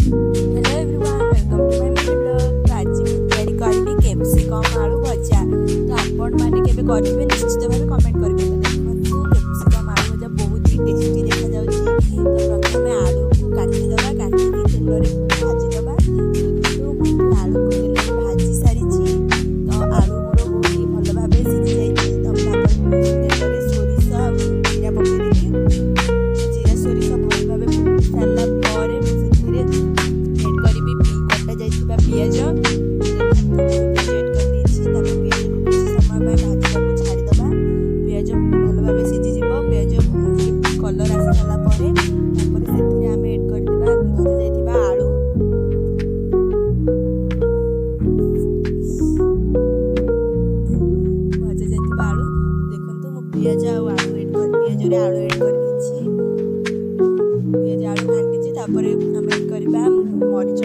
Hello everyone, welcome to my mini blog. आज ମୁଁ ତିଆରି କରିବି କ୍ୟାପ୍ସିକମ୍ ଆଳୁ ଭଜା। ତ ଆପଣମାନେ କେବେ କରିବେ ନିଶ୍ଚିତ ଭାବେ କମେଣ୍ଟ କରିବେ। ତ ଦେଖନ୍ତୁ କ୍ୟାପ୍ସିକମ୍ ଆଳୁ ଭଜା ବହୁତ ହି ଟେଷ୍ଟି ଦେଖାଯାଉଛି। ତ ପ୍ରଥମେ ଆଳୁକୁ କାଟିଦେବା, କାଟିକି ତେଲରେ ଭାଜିଦେବା। ଦେଖନ୍ତୁ ମୁଁ ଏଠି ଆଳୁକୁ ତେଲରେ ଭାଜି ସାରିଛି। ତ ଆଳୁ ମୋର ବହୁତ ହି ଭଲ ଭାବେ ସିଝି ଯାଇଛି। ତାପରେ ମୁଁ ତେଲରେ ସୋରିଷ ଆଉ ଜିରା ପକେଇଦେବି। ଜିରା ସୋରିଷ ଭଲ ଭାବେ ଫୁଟି ସାରିଲା ପରେ ମୁଁ ସେଥିରେ ପିଆଜ ଦେଖନ୍ତୁ ପିଆଜ ଏଡ୍ କରିଦେଇଛି। ତାପରେ ପିଆଜକୁ କିଛି ସମୟ ପାଇଁ ଭାଜିବାକୁ ଛାଡ଼ିଦେବା। ପିଆଜ ଭଲ ଭାବେ ସିଝିଯିବ। ପିଆଜ ଟିକେ କଲର୍ ଆସି ସାରିଲା ପରେ ତାପରେ ସେଥିରେ ଆମେ ଏଡ୍ କରିଦେବା ଭଜା ଯାଇଥିବା ଆଳୁ। ଦେଖନ୍ତୁ ମୁଁ ପିଆଜରେ ଆଳୁ ଏଡ୍ କରିଦେଇଛି। ପିଆଜ ଆଳୁ ଘାଣ୍ଟିଛି। ତାପରେ ଆମେ ଏଡ୍ କରିବା ମରିଚ